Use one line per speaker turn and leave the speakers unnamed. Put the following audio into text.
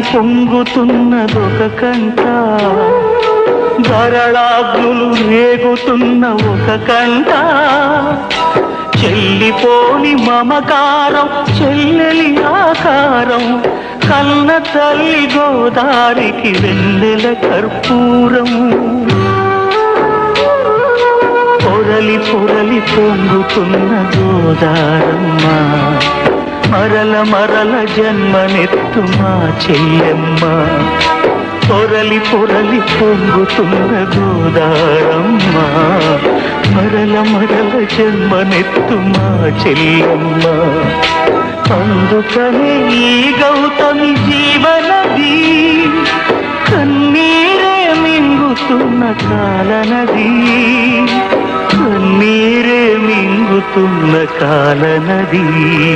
పొంగుతున్నదొక కంట, ధరళాగ్నులు రేగుతున్న ఒక కంట, చెల్లిపోని మమకారం చెల్లెలి ఆకారం, కన్న తల్లి గోదారికి వెన్నెల కర్పూరం. పొరలి పొరలి పొంగుతున్న గోదారమ్మ, మరల మరల జన్మనెత్తు మా చెల్లెమ్మ. పొరలి పొరలి పొంగుతున్న గోదారమ్మ, మరల మరల జన్మనెత్తు మా చెల్లెమ్మ. అందుకనే ఈ గౌతమి జీవనది, కన్నీరే మింగుతున్న కాలనది, కన్నీరే మింగుతున్న కాలనది.